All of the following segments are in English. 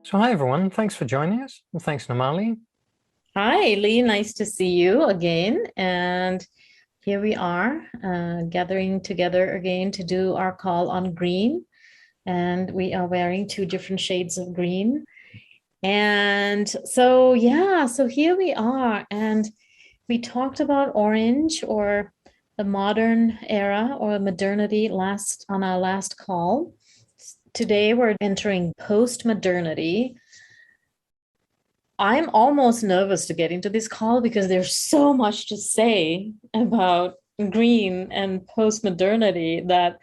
So hi everyone, thanks for joining us. And thanks, Namali. Hi, Lee. Nice to see you again. And here we are, gathering together again to do our call on green. And we are wearing two different shades of green. And so, yeah, so here we are. And we talked about orange or the modern era or modernity last on our last call. Today we're entering post-modernity. I'm almost nervous to get into this call because there's so much to say about green and post-modernity that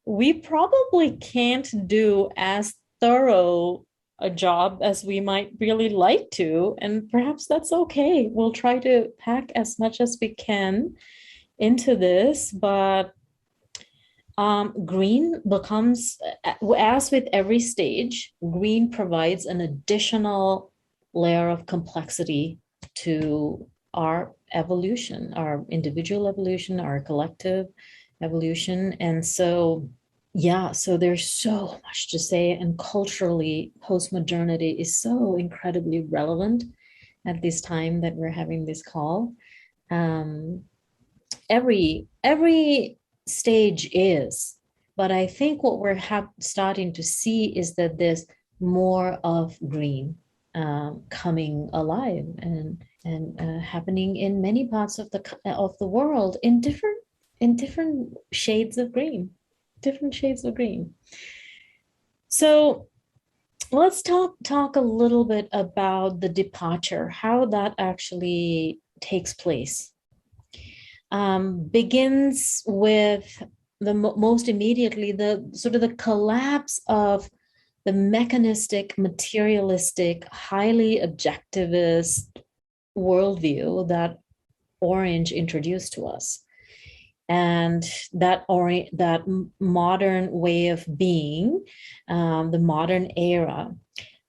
we probably can't do as thorough a job as we might really like to. And perhaps that's okay. We'll try to pack as much as we can into this, but green becomes, as with every stage, green provides an additional layer of complexity to our evolution, our individual evolution, our collective evolution. And so, yeah, so there's so much to say. And culturally, postmodernity is so incredibly relevant at this time that we're having this call. Um, every stage is, but I think what we're starting to see is that there's more of green coming alive and happening in many parts of the world in different shades of green, different shades of green. So let's talk a little bit about the departure, how that actually takes place. Begins with the most immediately the sort of the collapse of the mechanistic, materialistic, highly objectivist worldview that orange introduced to us. And that modern way of being, the modern era,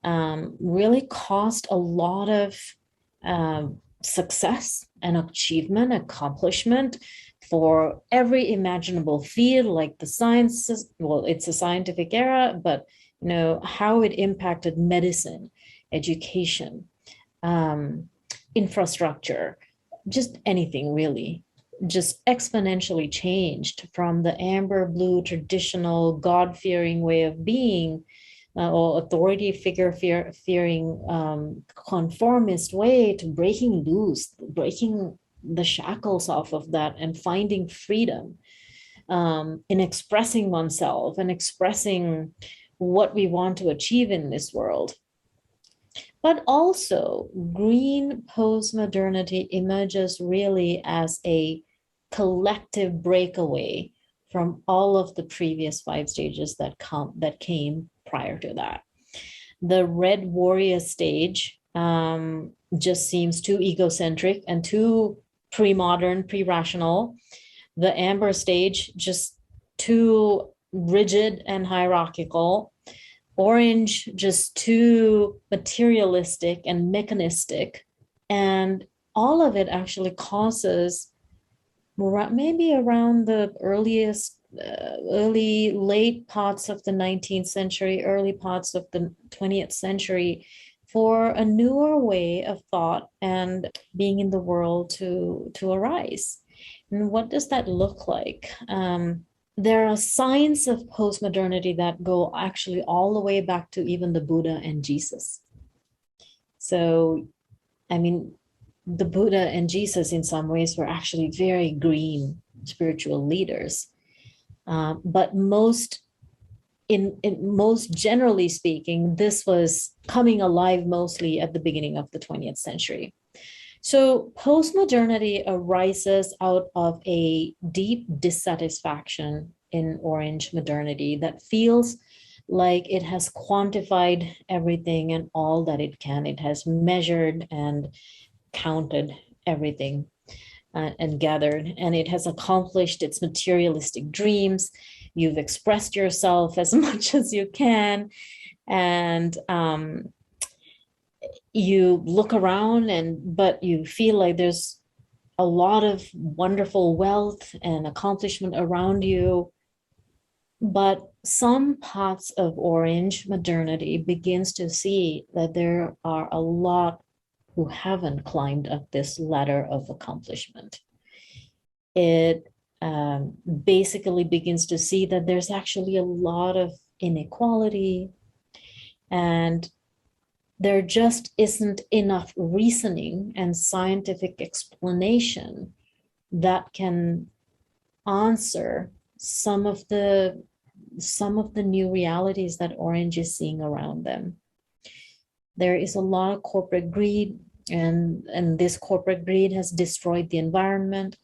really caused a lot of success and achievement, accomplishment for every imaginable field, like the sciences. Well, it's a scientific era, but you know how it impacted medicine, education, infrastructure, just anything really, just exponentially changed from the amber blue traditional God-fearing way of being or authority figure fearing conformist way to breaking loose, breaking the shackles off of that and finding freedom in expressing oneself and expressing what we want to achieve in this world. But also, green postmodernity emerges really as a collective breakaway from all of the previous five stages that came prior to that. The red warrior stage just seems too egocentric and too pre-modern, pre-rational. The amber stage just too rigid and hierarchical. Orange just too materialistic and mechanistic. And all of it actually causes maybe around the late parts of the 19th century, early parts of the 20th century, for a newer way of thought and being in the world to arise. And what does that look like? There are signs of postmodernity that go actually all the way back to even the Buddha and Jesus. So, I mean, the Buddha and Jesus in some ways were actually very green spiritual leaders. But most generally speaking, this was coming alive mostly at the beginning of the 20th century. So postmodernity arises out of a deep dissatisfaction in orange modernity that feels like it has quantified everything and all that it can. It has measured and counted everything and gathered, and it has accomplished its materialistic dreams. You've expressed yourself as much as you can, and you look around but you feel like there's a lot of wonderful wealth and accomplishment around you, But some parts of orange modernity begins to see that there are a lot who haven't climbed up this ladder of accomplishment. It basically begins to see that there's actually a lot of inequality, and there just isn't enough reasoning and scientific explanation that can answer some of the new realities that orange is seeing around them. There is a lot of corporate greed, and this corporate greed has destroyed the environment.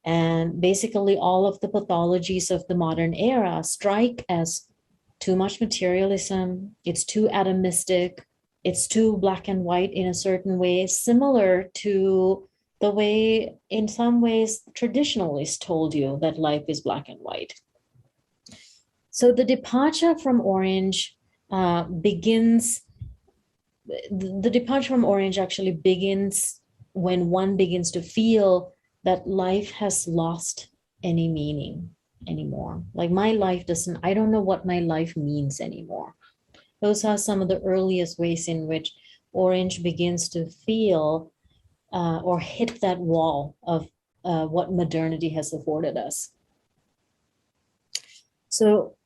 And basically all of the pathologies of the modern era strike as too much materialism, it's too atomistic, it's too black and white in a certain way, similar to the way, in some ways, traditionalists told you that life is black and white. So the departure from orange begins, the departure from orange actually begins when one begins to feel that life has lost any meaning anymore. Like my life doesn't, I don't know what my life means anymore. Those are some of the earliest ways in which orange begins to feel or hit that wall of what modernity has afforded us. So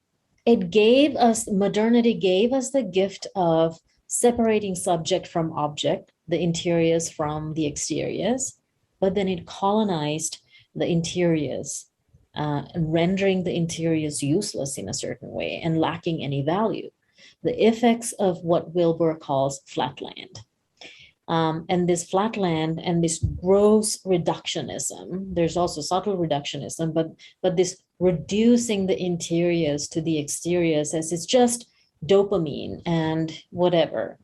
modernity gave us the gift of separating subject from object, the interiors from the exteriors, but then it colonized the interiors, rendering the interiors useless in a certain way and lacking any value. The effects of what Wilber calls flatland. And this flatland and this gross reductionism, there's also subtle reductionism, but this reducing the interiors to the exteriors as it's just dopamine and whatever,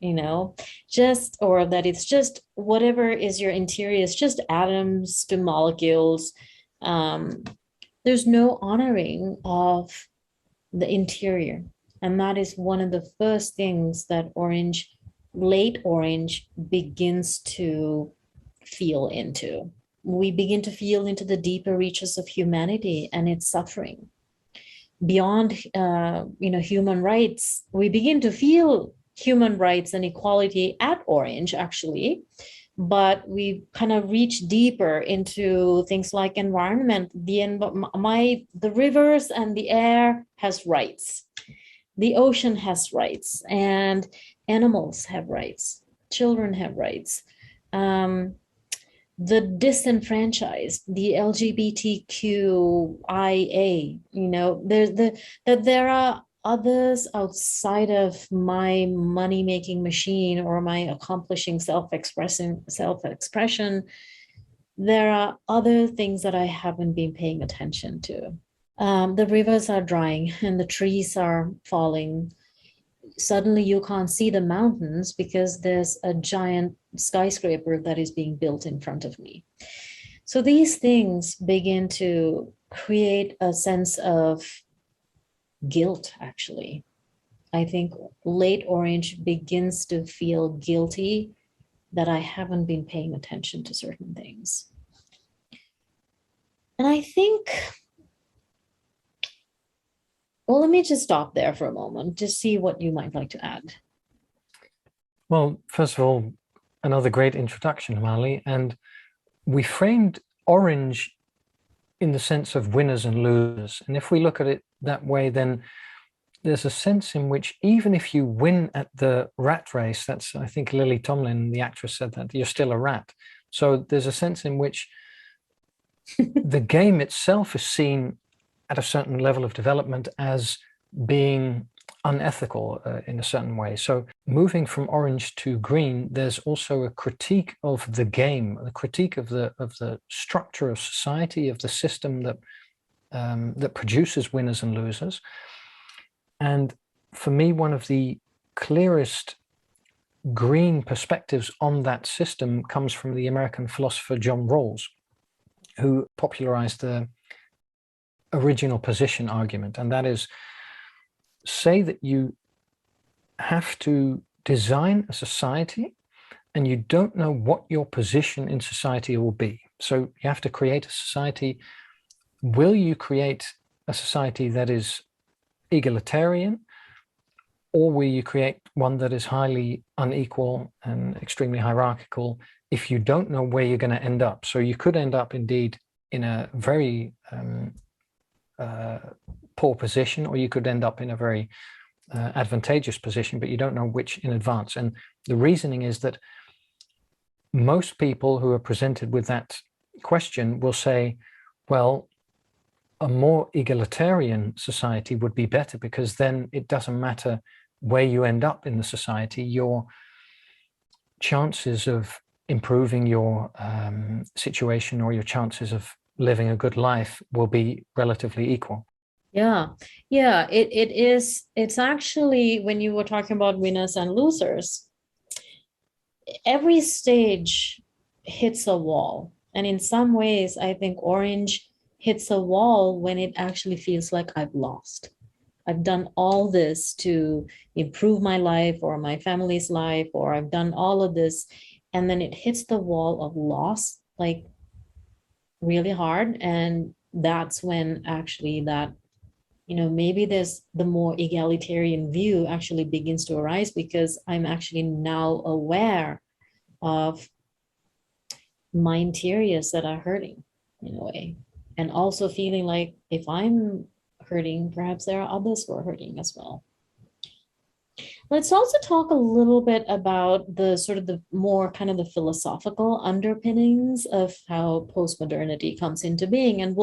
just, or that it's just whatever is your interior is just atoms to molecules. There's no honoring of the interior. And that is one of the first things that late orange begins to feel into. We begin to feel into the deeper reaches of humanity and its suffering. Beyond, human rights, we begin to feel human rights and equality at orange, actually, but we kind of reach deeper into things like environment. The rivers and the air has rights. The ocean has rights, and animals have rights. Children have rights. The disenfranchised, the LGBTQIA, there are others outside of my money-making machine or my accomplishing self-expression. There are other things that I haven't been paying attention to. The rivers are drying and the trees are falling. Suddenly you can't see the mountains because there's a giant skyscraper that is being built in front of me. So these things begin to create a sense of guilt, actually. I think late orange begins to feel guilty that I haven't been paying attention to certain things. And I think, well, let me just stop there for a moment to see what you might like to add. Well, first of all, another great introduction, Mali. And we framed orange in the sense of winners and losers. And if we look at it that way, then there's a sense in which even if you win at the rat race, that's, I think Lily Tomlin, the actress, said that, you're still a rat. So there's a sense in which the game itself is seen at a certain level of development as being unethical in a certain way. So moving from orange to green, there's also a critique of the game, a critique of the structure of society, of the system that that produces winners and losers. And for me, one of the clearest green perspectives on that system comes from the American philosopher John Rawls, who popularized the original position argument. And that is, say that you have to design a society and you don't know what your position in society will be. So you have to create a society. Will you create a society that is egalitarian, or will you create one that is highly unequal and extremely hierarchical if you don't know where you're going to end up? So you could end up indeed in a very poor position, or you could end up in a very advantageous position, but you don't know which in advance. And the reasoning is that most people who are presented with that question will say, well, a more egalitarian society would be better, because then it doesn't matter where you end up in the society, your chances of improving your situation or your chances of living a good life will be relatively equal. Yeah, it is. It's actually, when you were talking about winners and losers, every stage hits a wall. And in some ways, I think orange hits a wall when it actually feels like I've lost. I've done all this to improve my life or my family's life, or I've done all of this. And then it hits the wall of loss, like really hard. And that's when actually that, maybe there's the more egalitarian view actually begins to arise, because I'm actually now aware of my interiors that are hurting in a way. And also feeling like if I'm hurting, perhaps there are others who are hurting as well. Let's also talk a little bit about the sort of the more kind of the philosophical underpinnings of how post-modernity comes into being. And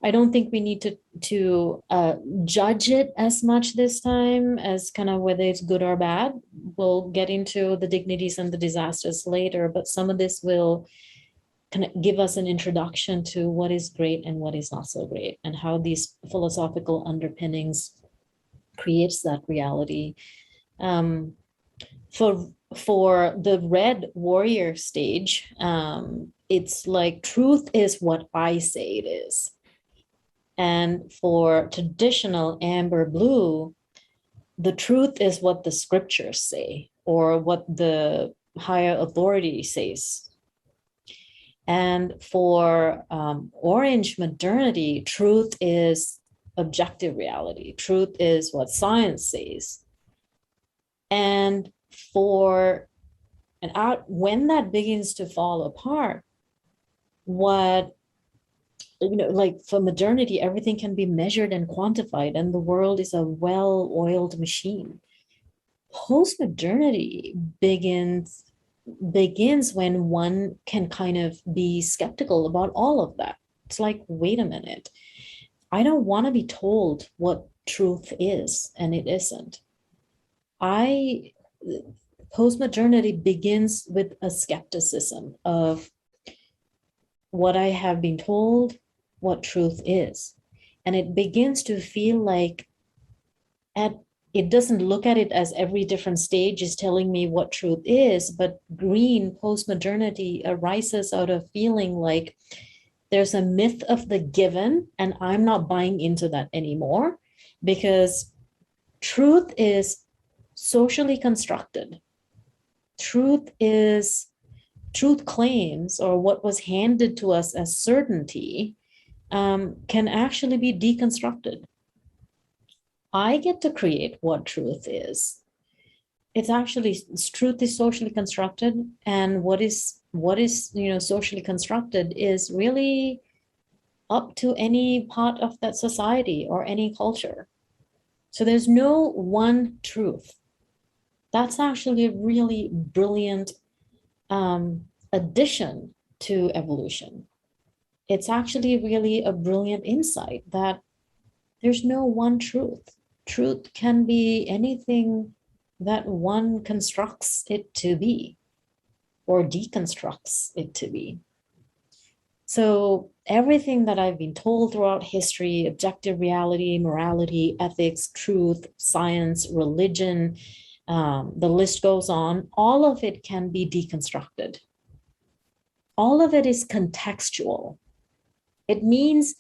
I don't think we need to judge it as much this time as kind of whether it's good or bad. We'll get into the dignities and the disasters later, but some of this will kind of give us an introduction to what is great and what is not so great, and how these philosophical underpinnings creates that reality. For the red warrior stage, it's like truth is what I say it is. And for traditional amber blue, the truth is what the scriptures say, or what the higher authority says. And for orange modernity, truth is objective reality. Truth is what science says. And when that begins to fall apart, like for modernity, everything can be measured and quantified, and the world is a well-oiled machine. Post-modernity begins when one can kind of be skeptical about all of that. It's like, wait a minute, I don't want to be told what truth is, and it isn't. Post-modernity begins with a skepticism of what I have been told, what truth is. And it begins to feel like it doesn't look at it as every different stage is telling me what truth is, but green post-modernity arises out of feeling like there's a myth of the given, and I'm not buying into that anymore, because truth is socially constructed. Truth claims, or what was handed to us as certainty, can actually be deconstructed. I get to create what truth is. Truth is socially constructed, and what is socially constructed is really up to any part of that society or any culture. So there's no one truth. That's actually a really brilliant addition to evolution. It's actually really a brilliant insight that there's no one truth. Truth can be anything that one constructs it to be or deconstructs it to be. So everything that I've been told throughout history, objective reality, morality, ethics, truth, science, religion, the list goes on, all of it can be deconstructed. All of it is contextual. It means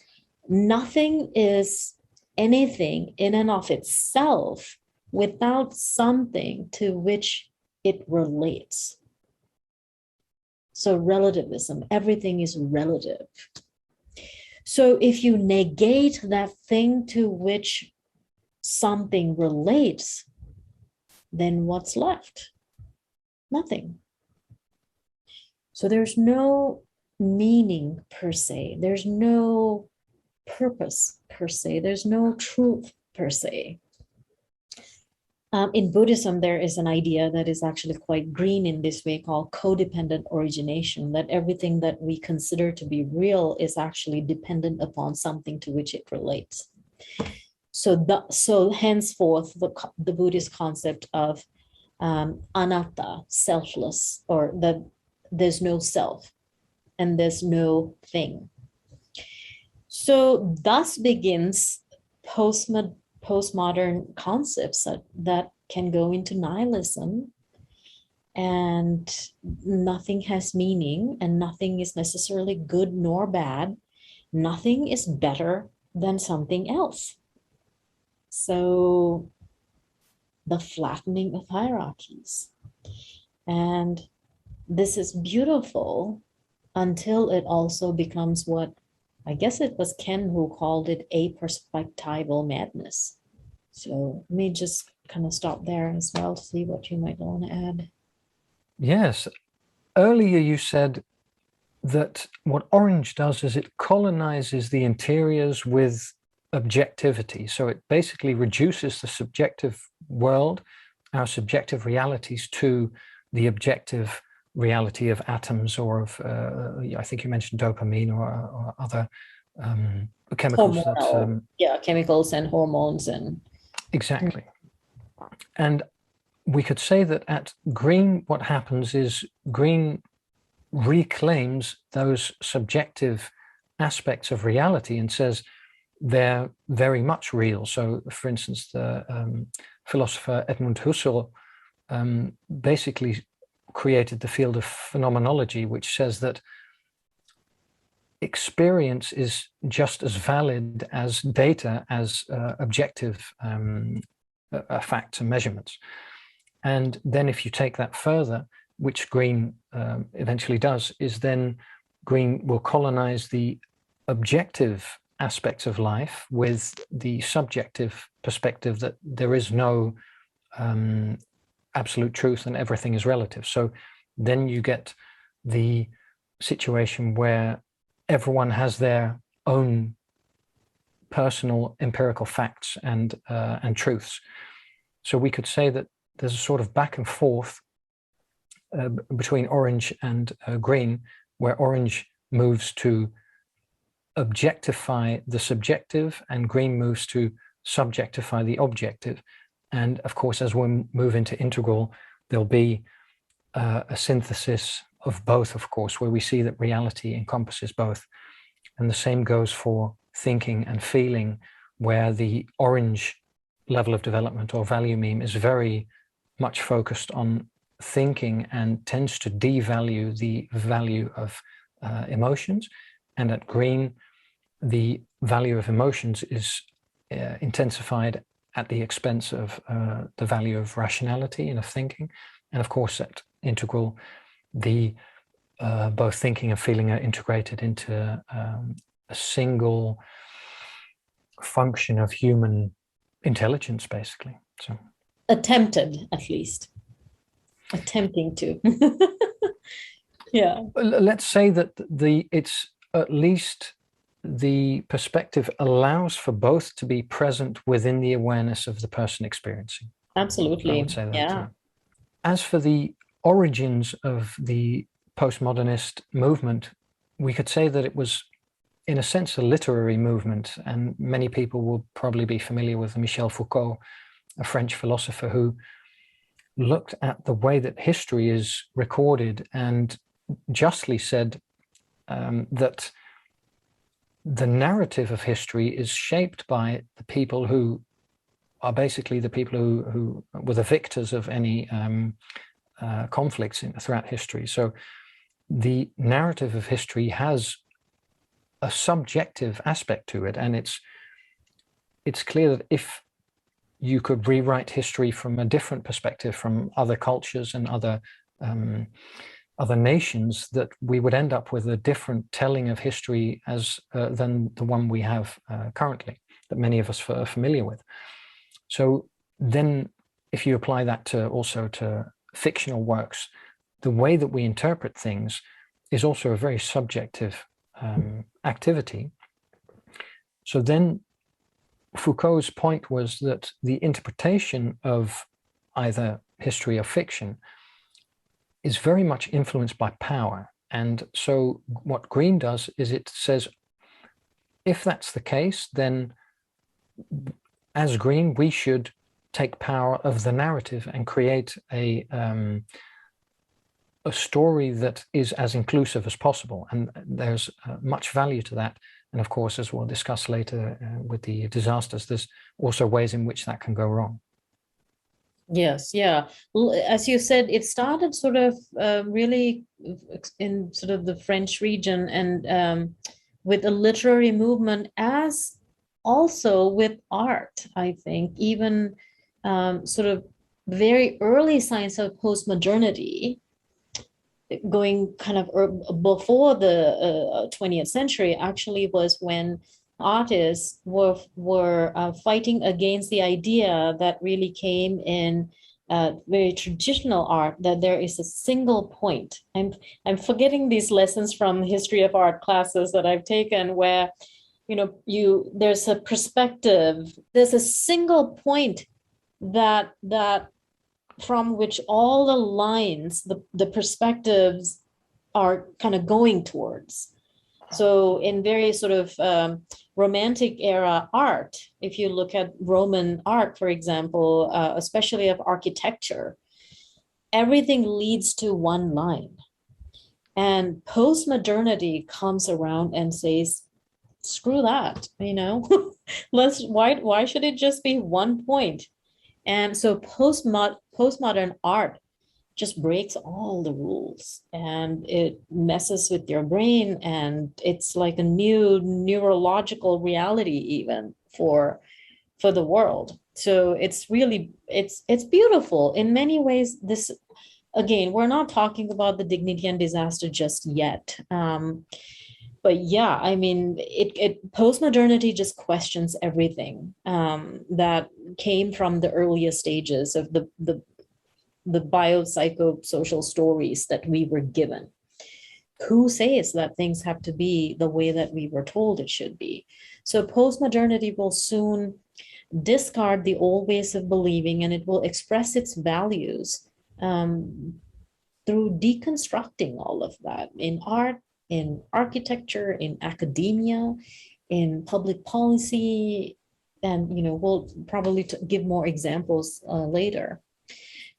nothing is anything in and of itself without something to which it relates. So relativism, everything is relative. So if you negate that thing to which something relates, then what's left? Nothing. So there's no meaning per se. There's no purpose per se. There's no truth per se. In Buddhism, there is an idea that is actually quite green in this way called codependent origination, that everything that we consider to be real is actually dependent upon something to which it relates. So henceforth, the Buddhist concept of anatta, selfless, or that there's no self and there's no thing. So thus begins postmodern concepts that can go into nihilism, and nothing has meaning and nothing is necessarily good nor bad. Nothing is better than something else. So the flattening of hierarchies. And this is beautiful until it also becomes what I guess it was Ken who called it a perspectival madness. So let me just kind of stop there as well to see what you might want to add. Yes. Earlier you said that what orange does is it colonizes the interiors with objectivity. So it basically reduces the subjective world, our subjective realities, to the objective reality of atoms or of, I think you mentioned dopamine or other chemicals. Chemicals and hormones. And exactly. And we could say that at green, what happens is green reclaims those subjective aspects of reality and says they're very much real. So, for instance, the philosopher Edmund Husserl basically created the field of phenomenology, which says that experience is just as valid as data, as objective facts and measurements. And then if you take that further, which green eventually does, is then green will colonize the objective aspects of life with the subjective perspective that there is no absolute truth and everything is relative. So then you get the situation where everyone has their own personal empirical facts and truths. So we could say that there's a sort of back and forth between orange and green, where orange moves to objectify the subjective and green moves to subjectify the objective. And of course, as we move into integral, there'll be a synthesis of both, of course, where we see that reality encompasses both. And the same goes for thinking and feeling, where the orange level of development or value meme is very much focused on thinking and tends to devalue the value of emotions. And at green, the value of emotions is intensified at the expense of the value of rationality and of thinking. And of course, at integral, the both thinking and feeling are integrated into a single function of human intelligence, basically. So attempted, at least. Attempting to. Yeah. Let's say that it's at least the perspective allows for both to be present within the awareness of the person experiencing. Absolutely. I would say that, yeah. too. As for the origins of the postmodernist movement, we could say that it was, in a sense, a literary movement. And many people will probably be familiar with Michel Foucault, a French philosopher who looked at the way that history is recorded and justly said that the narrative of history is shaped by the people who are basically the people who were the victors of any conflicts throughout history. So the narrative of history has a subjective aspect to it, and it's clear that if you could rewrite history from a different perspective, from other cultures and other nations, that we would end up with a different telling of history than the one we have currently, that many of us are familiar with. So then if you apply that to also to fictional works, the way that we interpret things is also a very subjective activity. So then Foucault's point was that the interpretation of either history or fiction is very much influenced by power. And so what Green does is it says, if that's the case, then as Green, we should take power of the narrative and create a story that is as inclusive as possible. And there's much value to that. And of course, as we'll discuss later with the disasters, there's also ways in which that can go wrong. Yes, yeah. As you said, it started sort of really in sort of the French region, and with a literary movement, as also with art, I think, even sort of very early signs of post-modernity, going kind of before the 20th century, actually was when artists were fighting against the idea that really came in very traditional art, that there is a single point. I'm forgetting these lessons from history of art classes that I've taken, where there's a perspective, there's a single point that from which all the lines, the perspectives are kind of going towards. So in very sort of Romantic era art, if you look at Roman art, for example, especially of architecture, everything leads to one line. And post-modernity comes around and says, screw that, why should it just be one point? And so postmodern art just breaks all the rules, and it messes with your brain, and it's like a new neurological reality even for the world. So it's really, it's beautiful in many ways. This, again, we're not talking about the Dignity and disaster just yet. But yeah, I mean, it postmodernity just questions everything that came from the earliest stages of the biopsychosocial stories that we were given. Who says that things have to be the way that we were told it should be? So postmodernity will soon discard the old ways of believing, and it will express its values through deconstructing all of that in art, in architecture, in academia, in public policy, and we'll probably give more examples later.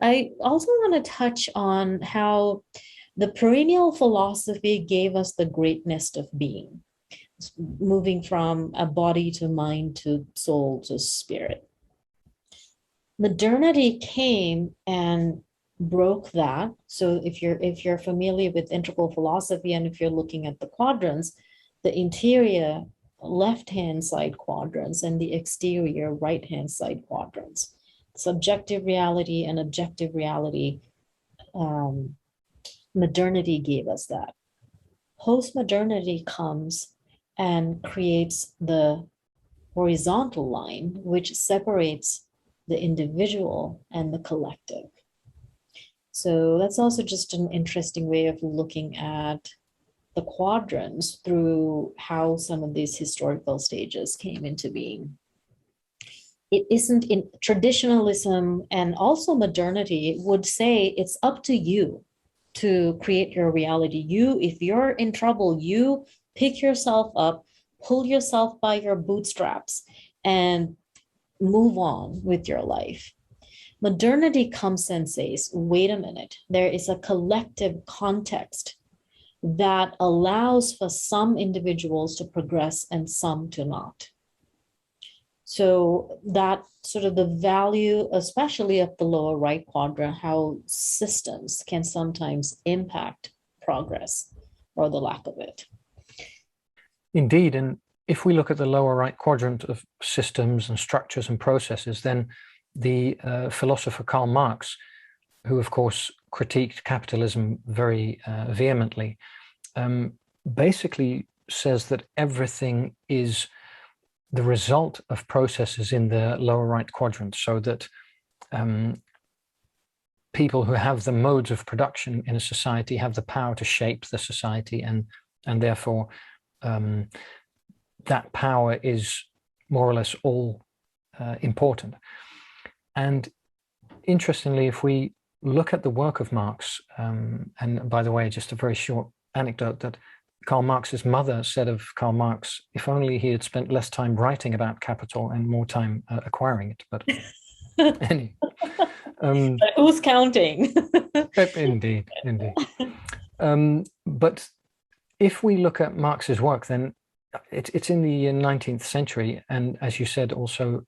I also want to touch on how the perennial philosophy gave us the greatness of being, moving from a body to mind to soul to spirit. Modernity came and broke that. So if you're familiar with integral philosophy, and if you're looking at the quadrants, the interior left-hand side quadrants and the exterior right-hand side quadrants, subjective reality and objective reality, modernity gave us that. Post-modernity comes and creates the horizontal line, which separates the individual and the collective. So that's also just an interesting way of looking at the quadrants through how some of these historical stages came into being. It isn't in traditionalism, and also modernity would say it's up to you to create your reality. If you're in trouble, you pick yourself up, pull yourself by your bootstraps, and move on with your life. Modernity comes and says, wait a minute, there is a collective context that allows for some individuals to progress and some to not. So that sort of the value, especially of the lower right quadrant, how systems can sometimes impact progress or the lack of it. Indeed. And if we look at the lower right quadrant of systems and structures and processes, then the philosopher Karl Marx, who of course critiqued capitalism very vehemently, basically says that everything is the result of processes in the lower right quadrant, so that people who have the modes of production in a society have the power to shape the society, and therefore that power is more or less all important. And interestingly, if we look at the work of Marx, and by the way, just a very short anecdote, that Karl Marx's mother said of Karl Marx, if only he had spent less time writing about capital and more time acquiring it. But anyway. But who's counting? Indeed. But if we look at Marx's work, then it's in the 19th century. And as you said, also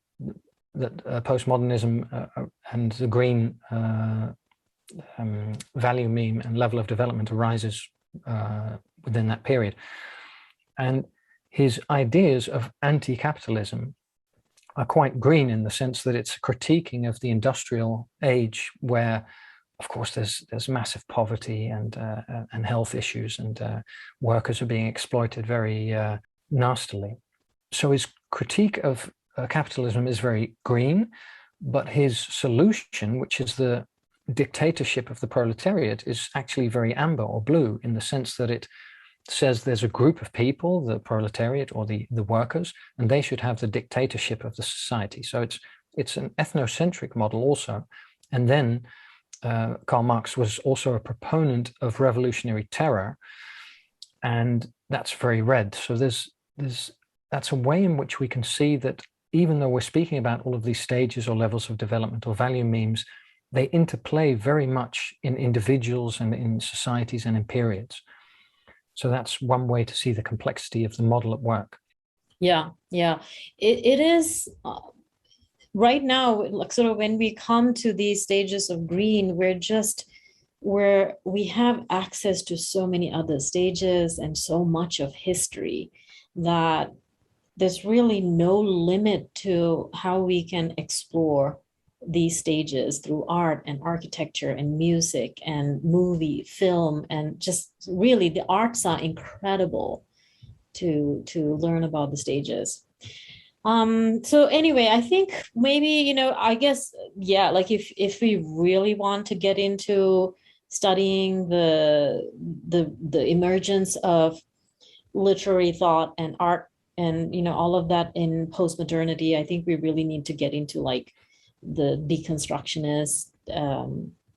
that postmodernism and the green value meme and level of development arises within that period. And his ideas of anti-capitalism are quite green in the sense that it's a critiquing of the industrial age, where, of course, there's massive poverty and health issues, and workers are being exploited very nastily. So his critique of capitalism is very green, but his solution, which is the dictatorship of the proletariat, is actually very amber or blue, in the sense that it says there's a group of people, the proletariat or the workers, and they should have the dictatorship of the society. So it's an ethnocentric model also. And then Karl Marx was also a proponent of revolutionary terror, and that's very red. So that's a way in which we can see that even though we're speaking about all of these stages or levels of development or value memes, they interplay very much in individuals and in societies and in periods. So that's one way to see the complexity of the model at work. Yeah. It is right now, like sort of when we come to these stages of green, where we have access to so many other stages and so much of history that there's really no limit to how we can explore these stages through art and architecture and music and movie, film, and just really the arts are incredible to learn about the stages. So anyway, I think maybe, I guess, yeah, like if we really want to get into studying the emergence of literary thought and art and, all of that in post-modernity, I think we really need to get into like the deconstructionists,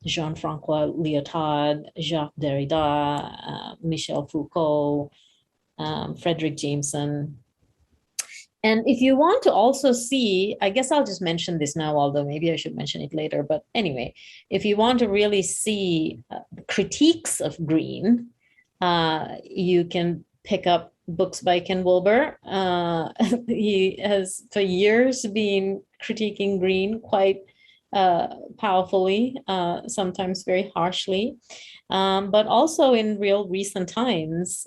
Jean-Francois Lyotard, Jacques Derrida, Michel Foucault, Frederick Jameson. And if you want to also see, I guess I'll just mention this now, although maybe I should mention it later. But anyway, if you want to really see critiques of green, you can pick up books by Ken Wilber. He has for years been critiquing green quite powerfully, sometimes very harshly, but also in real recent times,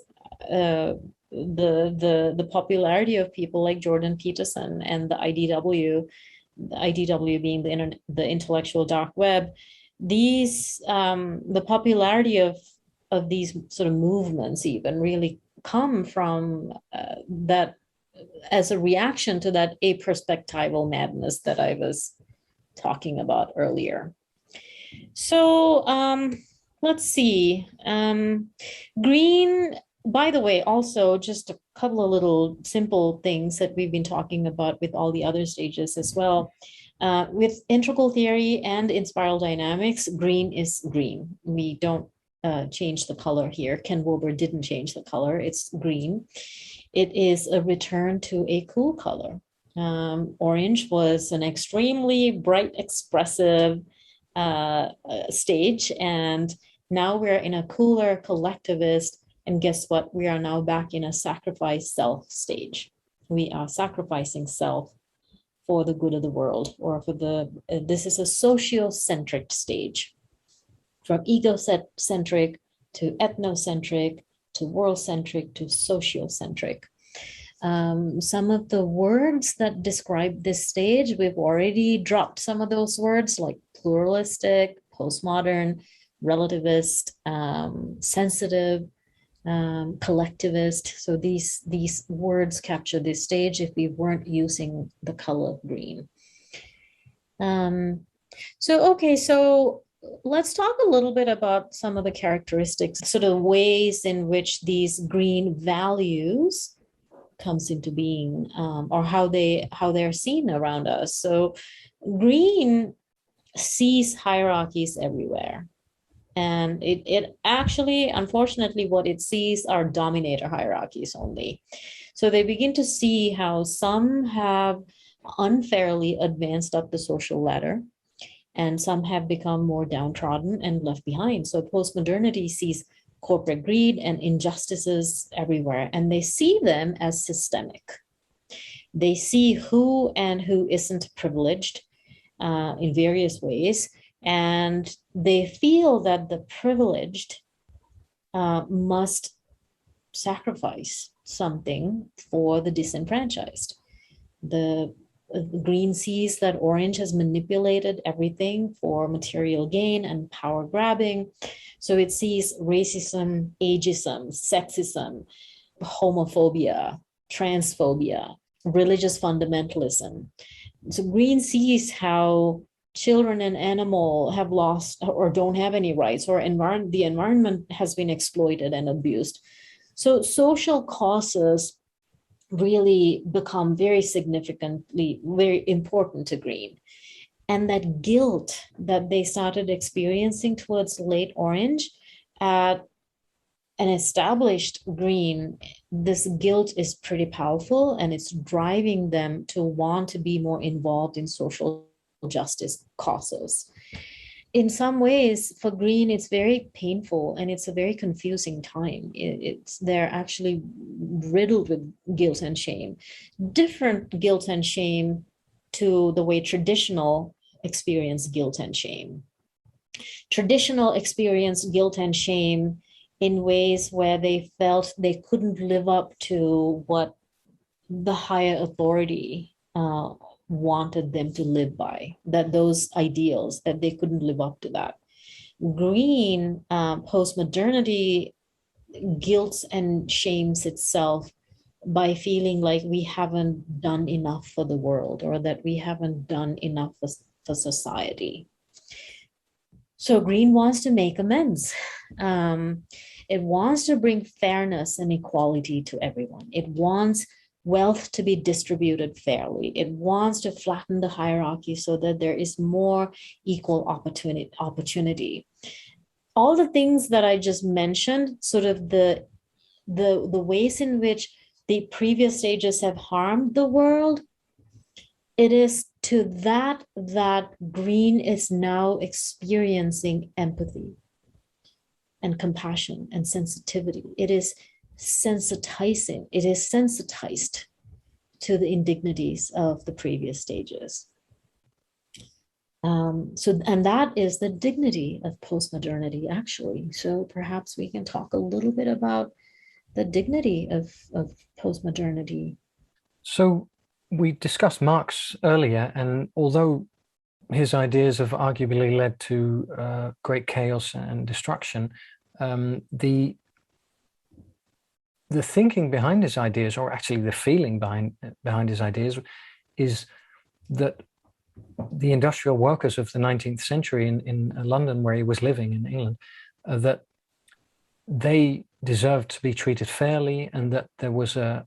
the popularity of people like Jordan Peterson and the IDW being the intellectual dark web, the popularity of these sort of movements even really come from that as a reaction to that aperspectival madness that I was talking about earlier. So let's see. Green, by the way, also just a couple of little simple things that we've been talking about with all the other stages as well. With integral theory and in spiral dynamics, green is green. We don't change the color here. Ken Wilber didn't change the color. It's green. It is a return to a cool color. Orange was an extremely bright, expressive stage, and now we're in a cooler collectivist. And guess what? We are now back in a sacrifice self stage. We are sacrificing self for the good of the world, or for this is a sociocentric stage. From egocentric to ethnocentric to world-centric to sociocentric. Some of the words that describe this stage, we've already dropped some of those words like pluralistic, postmodern, relativist, sensitive, collectivist. So these words capture this stage if we weren't using the color green. So let's talk a little bit about some of the characteristics, sort of ways in which these green values comes into being, or how they're seen around us. So green sees hierarchies everywhere. And it actually, unfortunately, what it sees are dominator hierarchies only. So they begin to see how some have unfairly advanced up the social ladder, and some have become more downtrodden and left behind. So postmodernity sees corporate greed and injustices everywhere, and they see them as systemic. They see who and who isn't privileged in various ways, and they feel that the privileged must sacrifice something for the disenfranchised. The green sees that orange has manipulated everything for material gain and power grabbing. So it sees racism, ageism, sexism, homophobia, transphobia, religious fundamentalism. So green sees how children and animal have lost or don't have any rights, or the environment has been exploited and abused. So social causes really become very significantly, very important to green. And that guilt that they started experiencing towards late orange at an established green, this guilt is pretty powerful, and it's driving them to want to be more involved in social justice causes. In some ways, for green, it's very painful and it's a very confusing time. They're actually riddled with guilt and shame, different guilt and shame to the way traditional experience guilt and shame. Traditional experience guilt and shame in ways where they felt they couldn't live up to what the higher authority wanted them to live by, that those ideals, that they couldn't live up to that. Green, post-modernity guilts and shames itself by feeling like we haven't done enough for the world, or that we haven't done enough for society. So green wants to make amends. It wants to bring fairness and equality to everyone. It wants wealth to be distributed fairly. It wants to flatten the hierarchy so that there is more equal opportunity. All the things that I just mentioned, sort of the ways in which the previous stages have harmed the world, it is to that green is now experiencing empathy and compassion and sensitivity. It is sensitizing, it is sensitized to the indignities of the previous stages. And that is the dignity of postmodernity, actually. So perhaps we can talk a little bit about the dignity of postmodernity. So we discussed Marx earlier, and although his ideas have arguably led to great chaos and destruction, the thinking behind his ideas, or actually the feeling behind his ideas, is that the industrial workers of the 19th century in London, where he was living in England, that they deserved to be treated fairly, and that there was a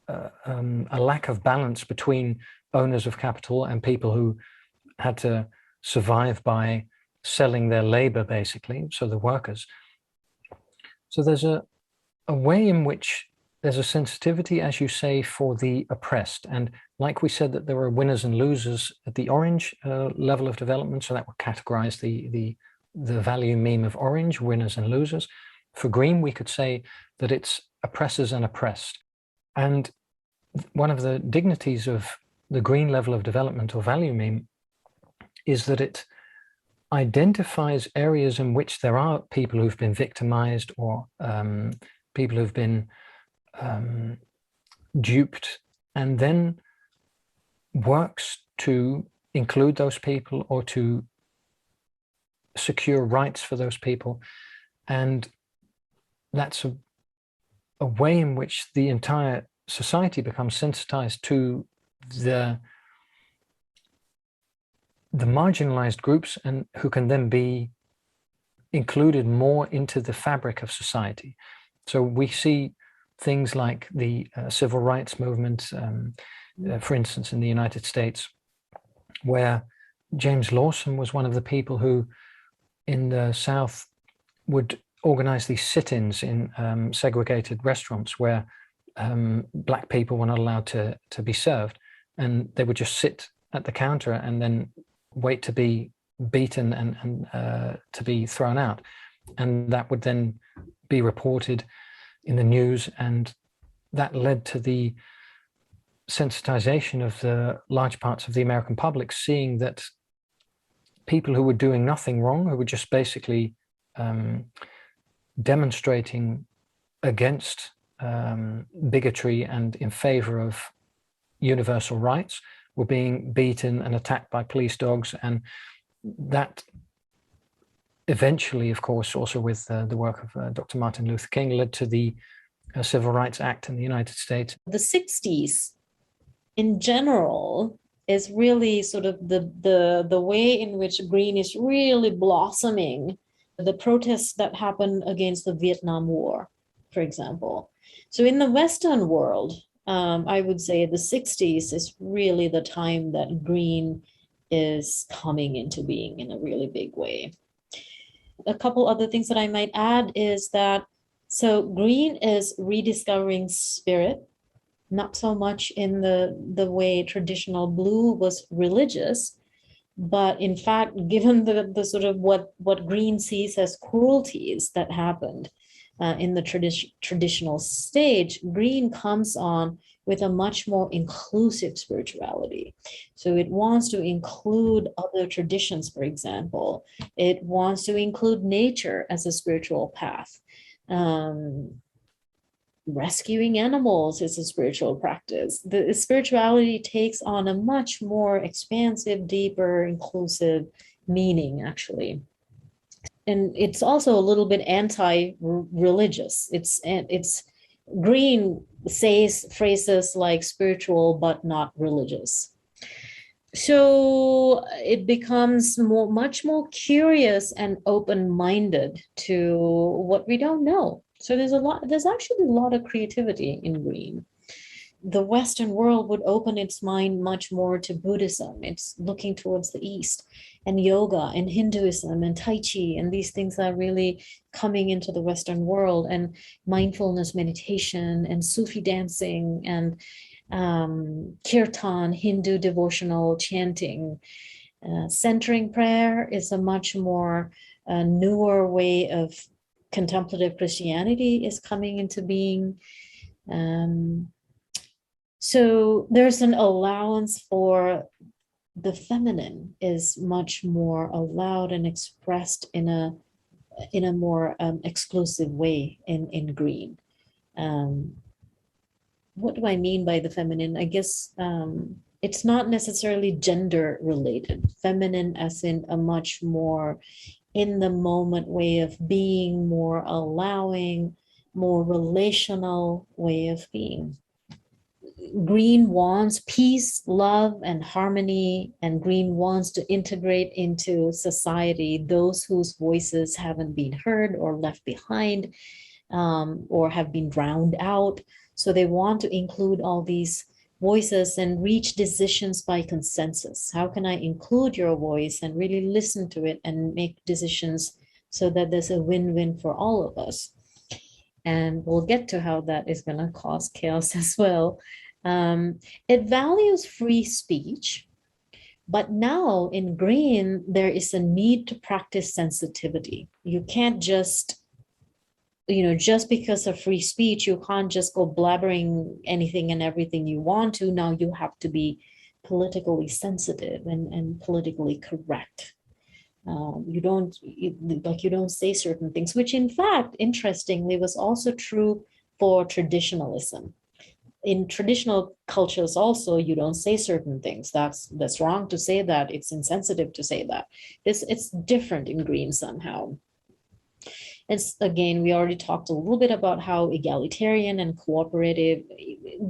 lack of balance between owners of capital and people who had to survive by selling their labor, basically, so the workers. So there's a way in which there's a sensitivity, as you say, for the oppressed. And like we said, that there are winners and losers at the orange level of development, so that would categorize the value meme of orange, winners and losers. For green, we could say that it's oppressors and oppressed. And one of the dignities of the green level of development, or value meme, is that it identifies areas in which there are people who've been victimized, or people who've been duped, and then works to include those people or to secure rights for those people. And that's a way in which the entire society becomes sensitized to the marginalized groups, and who can then be included more into the fabric of society. So we see things like the civil rights movement, for instance, in the United States, where James Lawson was one of the people who in the South would organize these sit-ins in segregated restaurants where Black people were not allowed to be served, and they would just sit at the counter and then wait to be beaten and to be thrown out. And that would then be reported in the news, and that led to the sensitization of the large parts of the American public, seeing that people who were doing nothing wrong, who were just basically demonstrating against bigotry and in favor of universal rights, were being beaten and attacked by police dogs. And that eventually, of course, also with the work of Dr. Martin Luther King, led to the Civil Rights Act in the United States. The 60s in general is really sort of the way in which green is really blossoming. The protests that happened against the Vietnam War, for example. So in the Western world, I would say the 60s is really the time that green is coming into being in a really big way. A couple other things that I might add is that, so green is rediscovering spirit, not so much in the way traditional blue was religious, but in fact, given the sort of what green sees as cruelties that happened in the traditional stage, green comes on with a much more inclusive spirituality. So it wants to include other traditions, for example. It wants to include nature as a spiritual path. Rescuing animals is a spiritual practice. The spirituality takes on a much more expansive, deeper, inclusive meaning, actually. And it's also a little bit anti-religious. It's green says phrases like spiritual but not religious. So it becomes much more curious and open-minded to what we don't know. So there's actually a lot of creativity in green. The Western world would open its mind much more to Buddhism. It's looking towards the East, and yoga and Hinduism and Tai Chi, and these things are really coming into the Western world, and mindfulness meditation and Sufi dancing and kirtan, Hindu devotional chanting. Centering prayer is a much more newer way of contemplative Christianity is coming into being. So there's an allowance for the feminine is much more allowed and expressed in a more exclusive way in green. What do I mean by the feminine? I guess it's not necessarily gender related. Feminine as in a much more in the moment way of being, more allowing, more relational way of being. Green wants peace, love, and harmony, and green wants to integrate into society those whose voices haven't been heard or left behind or have been drowned out. So they want to include all these voices and reach decisions by consensus. How can I include your voice and really listen to it and make decisions so that there's a win-win for all of us? And we'll get to how that is going to cause chaos as well. It values free speech, but now in green, there is a need to practice sensitivity. You can't just, just because of free speech, you can't just go blabbering anything and everything you want to. Now you have to be politically sensitive and politically correct. You don't say certain things, which in fact, interestingly, was also true for traditionalism. In traditional cultures also, you don't say certain things. That's wrong to say that. It's insensitive to say that. It's different in green somehow. It's, again, we already talked a little bit about how egalitarian and cooperative.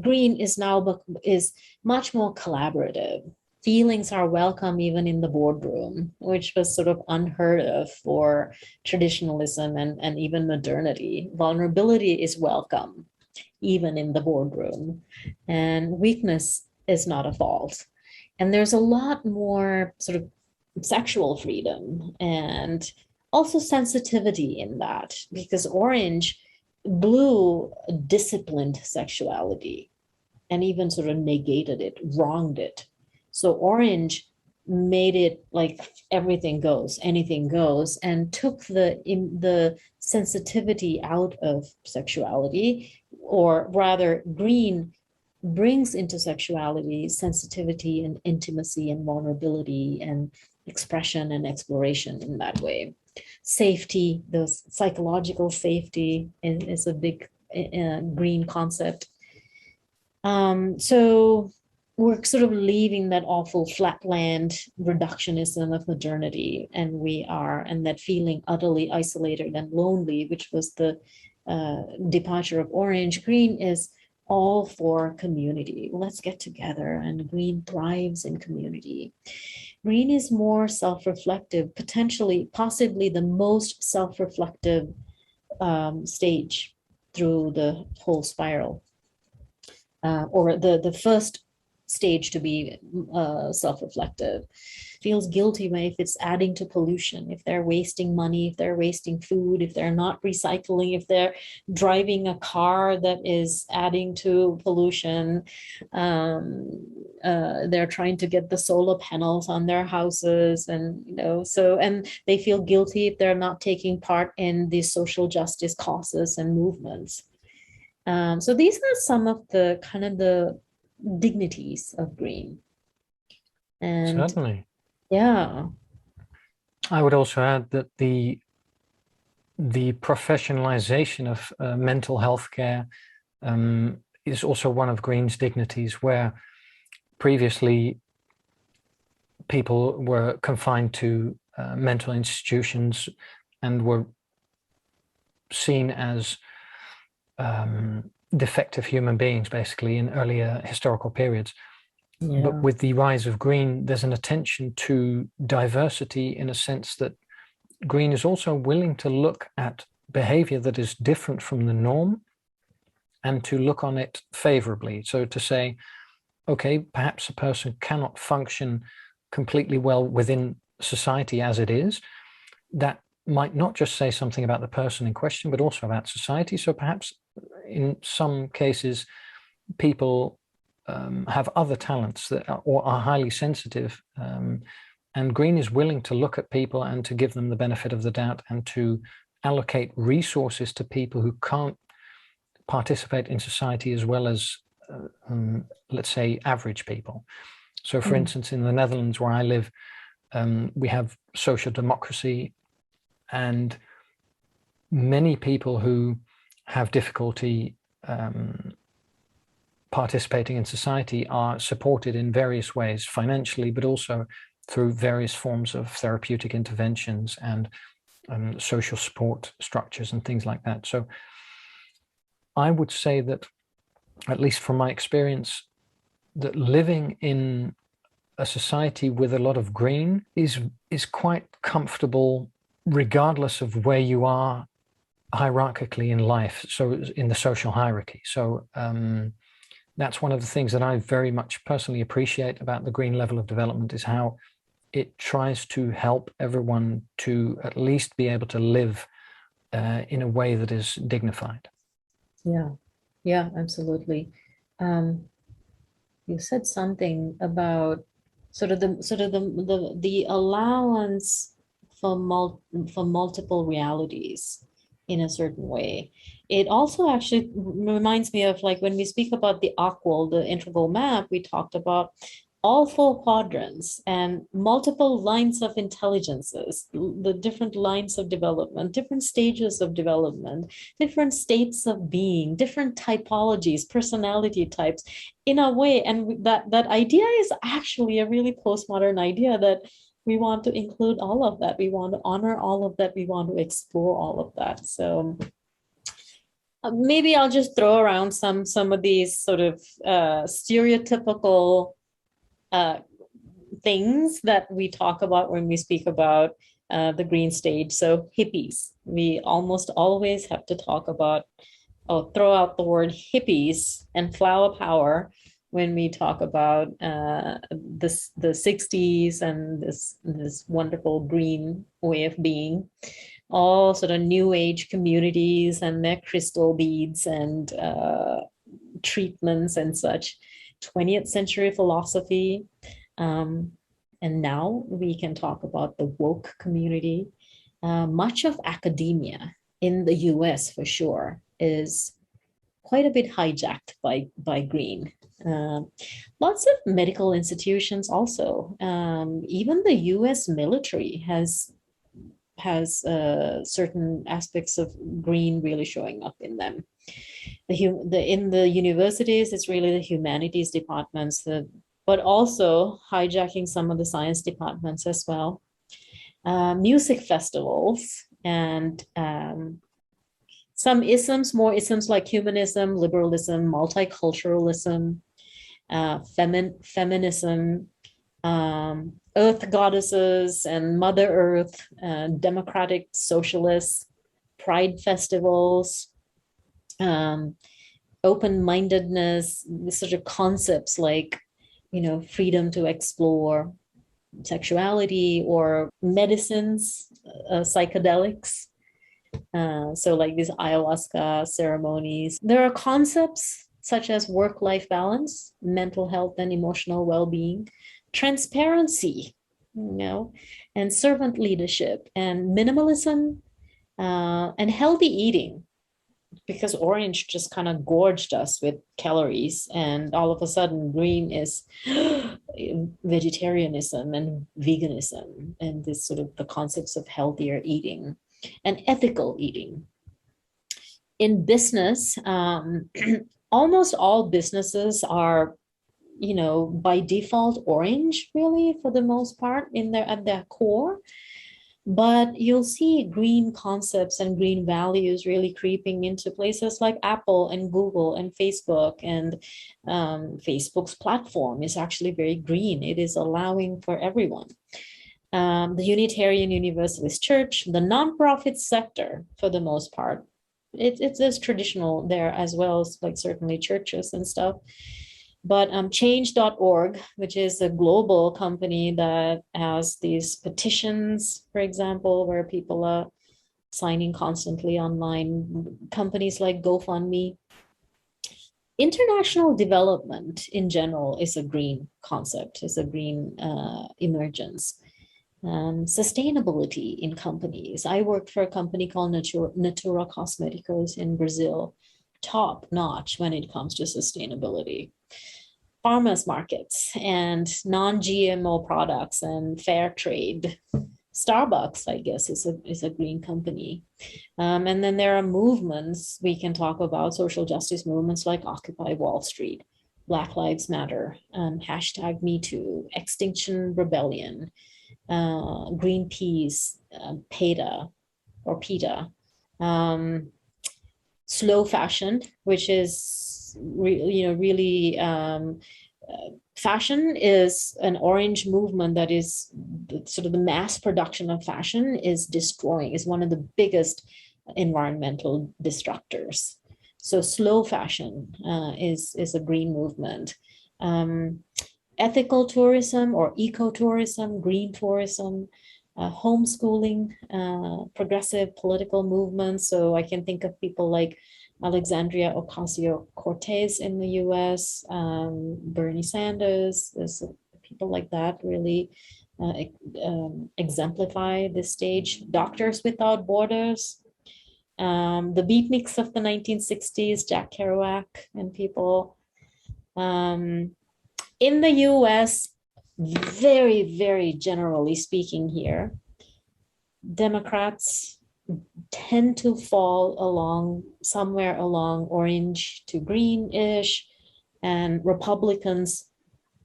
Green is now is much more collaborative. Feelings are welcome even in the boardroom, which was sort of unheard of for traditionalism and even modernity. Vulnerability is welcome even in the boardroom, and weakness is not a fault. And there's a lot more sort of sexual freedom and also sensitivity in that, because blue disciplined sexuality and even sort of negated it, wronged it. So orange made it like everything goes, anything goes, and took the sensitivity out of sexuality, or rather green brings into sexuality sensitivity and intimacy and vulnerability and expression and exploration in that way. Safety, the psychological safety is a big green concept. So we're sort of leaving that awful flatland reductionism of modernity, and that feeling utterly isolated and lonely, which was the departure of orange. Green is all for community. Let's get together, and green thrives in community. Green is more self-reflective, possibly the most self-reflective stage through the whole spiral, or the first stage to be self-reflective. Feels guilty if it's adding to pollution, if they're wasting money, if they're wasting food, if they're not recycling, if they're driving a car that is adding to pollution. They're trying to get the solar panels on their houses, and and they feel guilty if they're not taking part in the social justice causes and movements. So these are some of the kind of the dignities of green. And certainly. yeah, I would also add that the professionalization of mental health care is also one of Green's dignities, where previously people were confined to mental institutions and were seen as defective human beings, basically, in earlier historical periods. yeah. But with the rise of Green, there's an attention to diversity, in a sense that Green is also willing to look at behavior that is different from the norm and to look on it favorably. So to say, okay, perhaps a person cannot function completely well within society as it is. That might not just say something about the person in question, but also about society. So perhaps in some cases, people have other talents that are highly sensitive, and Green is willing to look at people and to give them the benefit of the doubt and to allocate resources to people who can't participate in society as well as, let's say, average people. So, for instance, in the Netherlands, where I live, we have social democracy, and many people who have difficulty participating in society are supported in various ways, financially, but also through various forms of therapeutic interventions and social support structures and things like that. So I would say that, at least from my experience, that living in a society with a lot of green is quite comfortable, regardless of where you are hierarchically in life, so in the social hierarchy. So that's one of the things that I very much personally appreciate about the green level of development, is how it tries to help everyone to at least be able to live in a way that is dignified. Yeah, absolutely. You said something about sort of the allowance for multiple realities in a certain way. It also actually reminds me of, like, when we speak about the AQUAL, the integral map, we talked about all four quadrants and multiple lines of intelligences, the different lines of development, different stages of development, different states of being, different typologies, personality types, in a way. And that idea is actually a really postmodern idea, that We want to include all of that. We want to honor all of that. We want to explore all of that. So maybe I'll just throw around some of these sort of stereotypical things that we talk about when we speak about the green stage. So hippies, we almost always have to talk about, or throw out the word hippies and flower power when we talk about the 60s and this wonderful green way of being. All sort of new age communities and their crystal beads and treatments and such. 20th century philosophy. And now we can talk about the woke community. Much of academia in the US, for sure, is quite a bit hijacked by green. Lots of medical institutions also. Even the US military has certain aspects of green really showing up in them. In the universities, it's really the humanities departments, but also hijacking some of the science departments as well. Music festivals and some isms, more isms like humanism, liberalism, multiculturalism, feminism, earth goddesses and Mother Earth, democratic socialists, pride festivals, open-mindedness, sort of concepts like, freedom to explore sexuality or medicines, psychedelics. So like these ayahuasca ceremonies. There are concepts such as work-life balance, mental health and emotional well-being, transparency, and servant leadership and minimalism and healthy eating, because orange just kind of gorged us with calories, and all of a sudden green is vegetarianism and veganism and this sort of the concepts of healthier eating and ethical eating. In business, almost all businesses are, by default orange, really, for the most part, at their core. But you'll see green concepts and green values really creeping into places like Apple and Google and Facebook. And Facebook's platform is actually very green. It is allowing for everyone. The Unitarian Universalist Church, the nonprofit sector, for the most part, it's as traditional there as well as like certainly churches and stuff. But change.org, which is a global company that has these petitions, for example, where people are signing constantly online, companies like GoFundMe. International development in general is a green concept, is a green emergence. Sustainability in companies. I worked for a company called Natura Cosméticos in Brazil, top notch when it comes to sustainability. Farmers markets and non-GMO products and fair trade. Starbucks, I guess, is a green company. And then there are movements we can talk about, social justice movements like Occupy Wall Street, Black Lives Matter, #MeToo, Extinction Rebellion, Greenpeace, PETA, slow fashion, which is really fashion is an orange movement that is sort of the mass production of fashion is one of the biggest environmental destructors. So slow fashion is a green movement. Ethical tourism or ecotourism, green tourism, homeschooling, progressive political movements. So I can think of people like Alexandria Ocasio-Cortez in the US, Bernie Sanders. There's people like that really exemplify this stage. Doctors Without Borders, the beatniks of the 1960s, Jack Kerouac and people. In the US, very, very generally speaking here, Democrats tend to fall somewhere along orange to greenish, and Republicans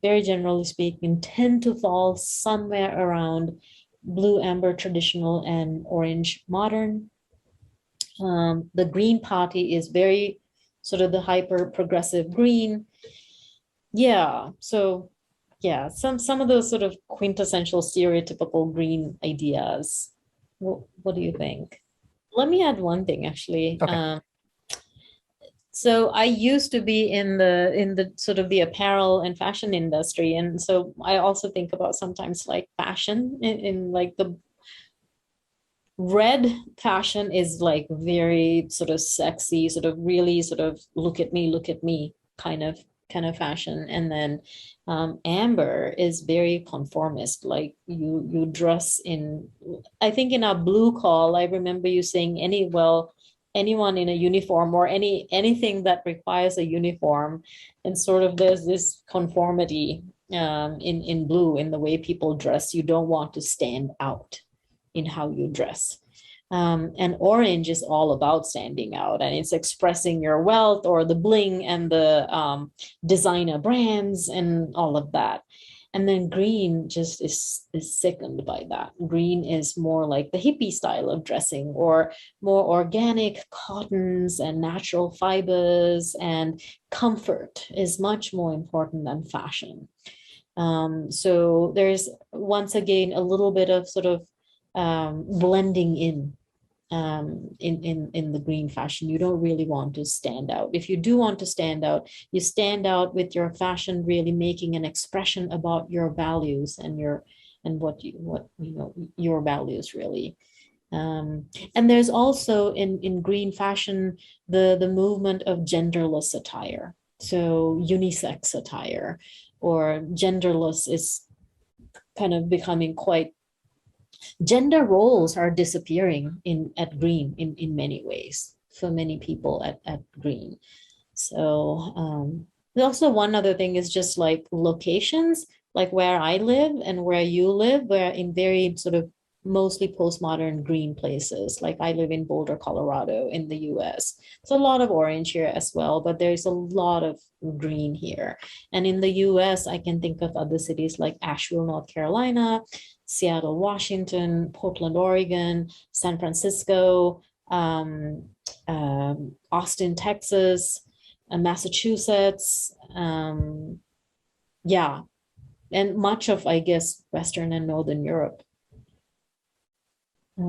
very generally speaking, tend to fall somewhere around blue amber traditional and orange modern. The Green Party is very sort of the hyper progressive green. Yeah, so yeah, some of those sort of quintessential stereotypical green ideas. What do you think? Let me add one thing actually. Okay. So I used to be in the sort of the apparel and fashion industry, and so I also think about sometimes like fashion in like the red fashion is like very sort of sexy, sort of really sort of look at me kind of fashion. And then amber is very conformist, like you dress in, I think in our blue call, I remember you saying anyone in a uniform or anything that requires a uniform, and sort of there's this conformity in blue in the way people dress. You don't want to stand out in how you dress. And orange is all about standing out, and it's expressing your wealth or the bling and the designer brands and all of that. And then green just is sickened by that. Green is more like the hippie style of dressing, or more organic cottons and natural fibers, and comfort is much more important than fashion. So there's once again a little bit of sort of blending in the green fashion. You don't really want to stand out. If you do want to stand out, you stand out with your fashion really making an expression about your values and what you know your values really. And there's also in green fashion the movement of genderless attire. So unisex attire or genderless is kind of becoming quite, gender roles are disappearing at green in many ways for many people at green. So also one other thing is just like locations, like where I live and where you live, where in very sort of mostly postmodern green places. Like I live in Boulder, Colorado in the US. It's a lot of orange here as well, but there's a lot of green here. And in the US, I can think of other cities like Asheville, North Carolina, Seattle, Washington, Portland, Oregon, San Francisco, Austin, Texas, Massachusetts. Yeah, and much of, I guess, Western and Northern Europe.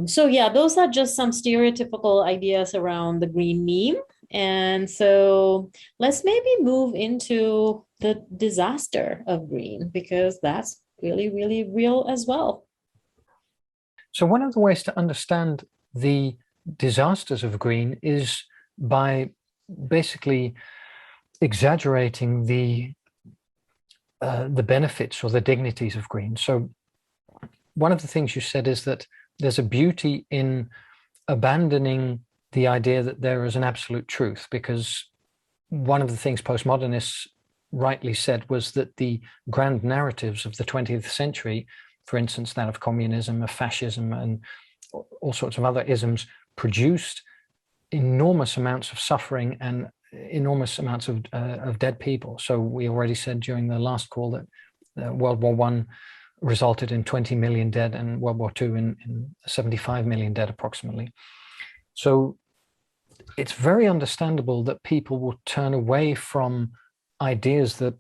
So yeah, those are just some stereotypical ideas around the green meme. And so let's maybe move into the disaster of green, because that's really, really real as well. So one of the ways to understand the disasters of green is by basically exaggerating the benefits or the dignities of green. So one of the things you said is that there's a beauty in abandoning the idea that there is an absolute truth, because one of the things postmodernists rightly said was that the grand narratives of the 20th century, for instance, that of communism, of fascism, and all sorts of other isms, produced enormous amounts of suffering and enormous amounts of dead people. So we already said during the last call that World War I resulted in 20 million dead, and World War II in 75 million dead approximately. So it's very understandable that people will turn away from ideas that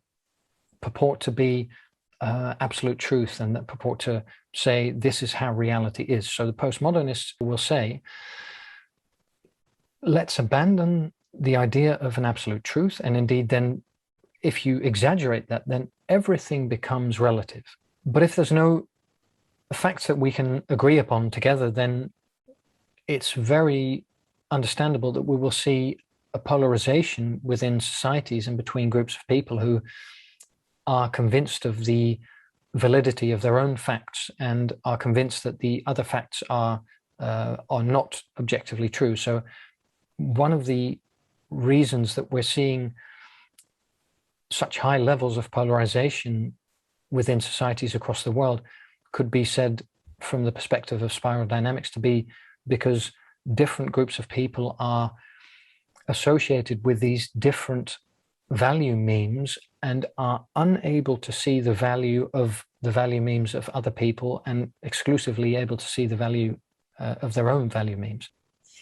purport to be absolute truth and that purport to say this is how reality is. So the postmodernists will say, let's abandon the idea of an absolute truth. And indeed, then if you exaggerate that, then everything becomes relative. But if there's no facts that we can agree upon together, then it's very understandable that we will see a polarization within societies and between groups of people who are convinced of the validity of their own facts and are convinced that the other facts are not objectively true. So one of the reasons that we're seeing such high levels of polarization within societies across the world could be said from the perspective of spiral dynamics to be because different groups of people are associated with these different value memes and are unable to see the value of the value memes of other people, and exclusively able to see the value of their own value memes.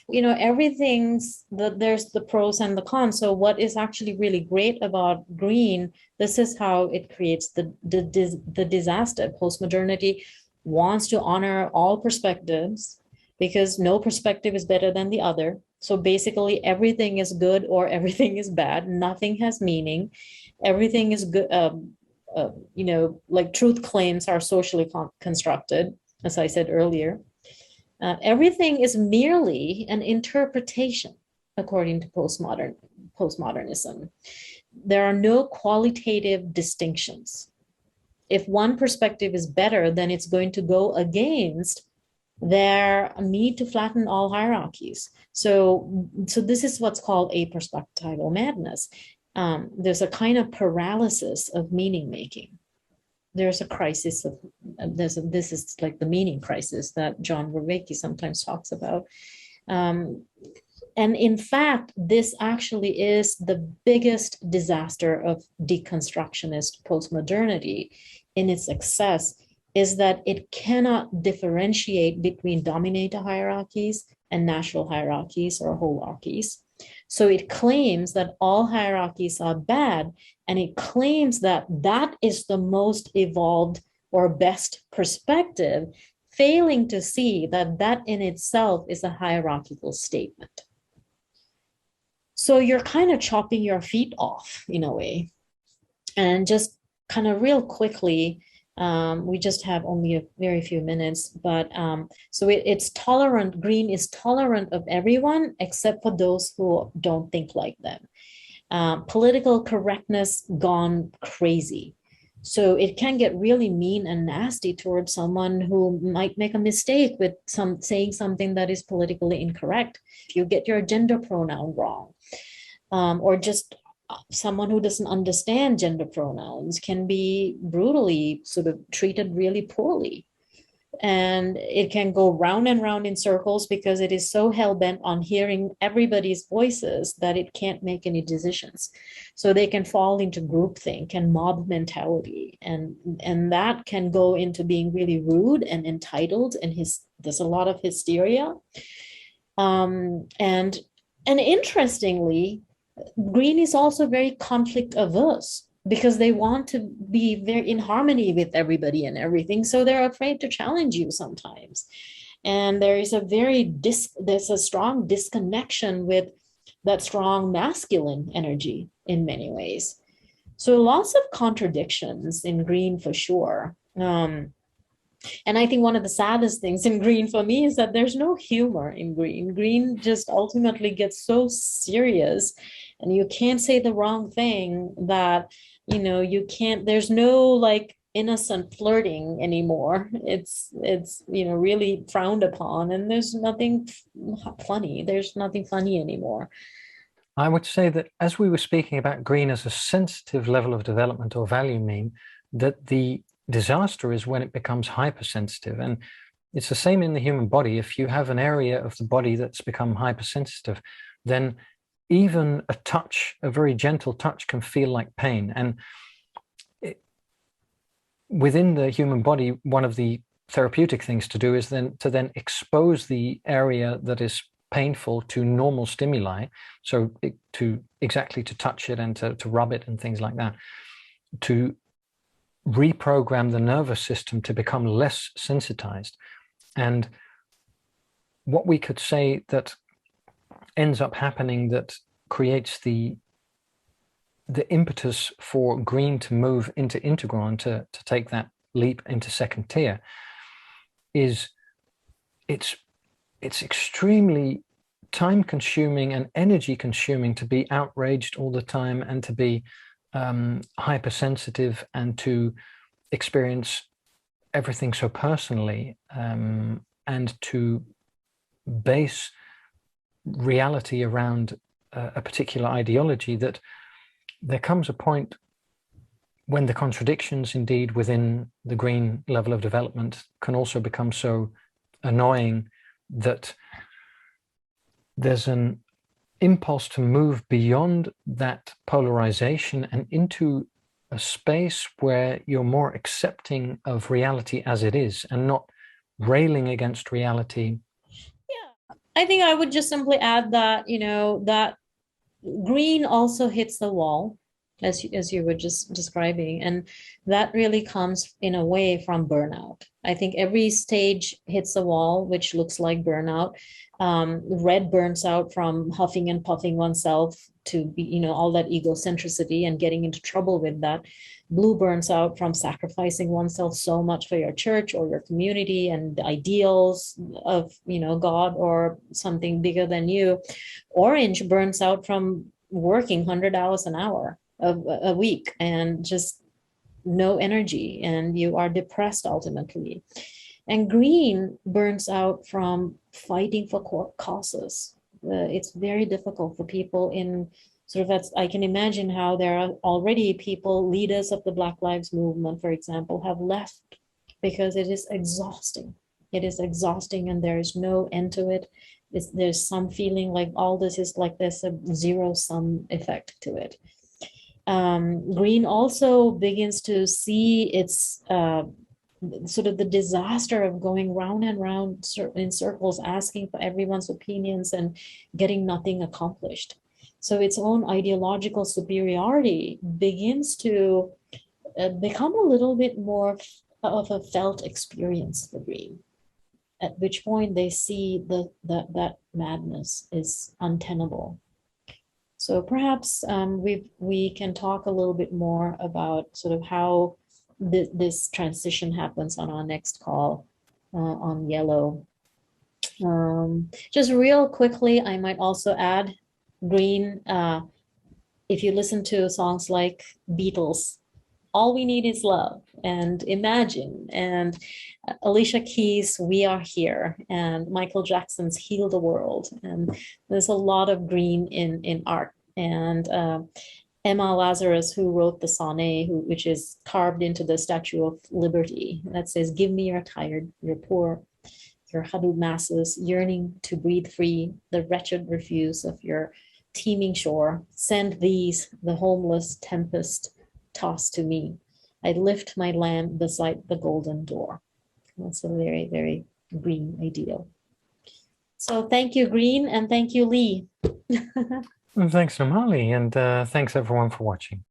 You know, there's the pros and the cons. So what is actually really great about green, this is how it creates the disaster. Postmodernity wants to honor all perspectives because no perspective is better than the other. So basically everything is good or everything is bad. Nothing has meaning. Everything is good. You know, like truth claims are socially constructed, as I said earlier. Everything is merely an interpretation, according to postmodernism. There are no qualitative distinctions. If one perspective is better, then it's going to go against their need to flatten all hierarchies. So this is what's called a perspectival madness. There's a kind of paralysis of meaning making. There's a crisis of this is like the meaning crisis that John Vervaeke sometimes talks about. And in fact, this actually is the biggest disaster of deconstructionist postmodernity in its success, is that it cannot differentiate between dominator hierarchies and natural hierarchies or holarchies. So it claims that all hierarchies are bad, and it claims that that is the most evolved or best perspective, failing to see that that in itself is a hierarchical statement. So you're kind of chopping your feet off in a way. And just kind of real quickly, we just have only a very few minutes, but so it's tolerant. Green is tolerant of everyone except for those who don't think like them. Political correctness gone crazy. So it can get really mean and nasty towards someone who might make a mistake with saying something that is politically incorrect. You get your gender pronoun wrong, or just someone who doesn't understand gender pronouns can be brutally sort of treated really poorly. And it can go round and round in circles because it is so hell-bent on hearing everybody's voices that it can't make any decisions. So they can fall into groupthink and mob mentality. And that can go into being really rude and entitled, and there's a lot of hysteria. And interestingly, green is also very conflict averse because they want to be very in harmony with everybody and everything. So they're afraid to challenge you sometimes. And there is there's a strong disconnection with that strong masculine energy in many ways. So lots of contradictions in green for sure. And I think one of the saddest things in green for me is that there's no humor in green. Green just ultimately gets so serious, and you can't say the wrong thing that, you know, you can't, there's no like innocent flirting anymore. It's, you know, really frowned upon, and there's nothing funny. There's nothing funny anymore. I would say that as we were speaking about green as a sensitive level of development or value meme, that the disaster is when it becomes hypersensitive. And it's the same in the human body. If you have an area of the body that's become hypersensitive, then even a touch, a very gentle touch, can feel like pain. And within the human body, one of the therapeutic things to do is to expose the area that is painful to normal stimuli. So to touch it and to rub it and things like that, to reprogram the nervous system to become less sensitized. And what we could say that ends up happening, that creates the impetus for green to move into integral and to take that leap into second tier, is it's extremely time consuming and energy consuming to be outraged all the time, and to be hypersensitive, and to experience everything so personally, and to base reality around a particular ideology, that there comes a point when the contradictions indeed within the green level of development can also become so annoying that there's an impulse to move beyond that polarization and into a space where you're more accepting of reality as it is and not railing against reality. Yeah, I think I would just simply add that, that green also hits the wall, as you were just describing, and that really comes in a way from burnout. I think every stage hits a wall, which looks like burnout. Red burns out from huffing and puffing oneself to be, all that egocentricity and getting into trouble with that. Blue burns out from sacrificing oneself so much for your church or your community and the ideals of, God or something bigger than you. Orange burns out from working 100 hours an hour of a week and just no energy, and you are depressed ultimately. And green burns out from fighting for causes. It's very difficult for people in sort of, I can imagine how there are already people, leaders of the Black Lives Movement, for example, have left because it is exhausting. It is exhausting and there is no end to it. There's some feeling like all this is like there's a zero-sum effect to it. Green also begins to see its sort of the disaster of going round and round in circles, asking for everyone's opinions and getting nothing accomplished. So its own ideological superiority begins to become a little bit more of a felt experience for green, at which point they see that madness is untenable. So perhaps we can talk a little bit more about sort of how this transition happens on our next call on yellow. Just real quickly, I might also add green. If you listen to songs like Beatles, All We Need Is Love, and Imagine, and Alicia Keys' We Are Here, and Michael Jackson's Heal the World. And there's a lot of green in art. And Emma Lazarus, who wrote the sonnet, which is carved into the Statue of Liberty, that says, "Give me your tired, your poor, your huddled masses, yearning to breathe free, the wretched refuse of your teeming shore. Send these, the homeless tempest, tossed to me. I lift my lamp beside the golden door." That's a very, very green ideal. So thank you, Green, and thank you, Lee. Thanks, Namali, and thanks everyone for watching.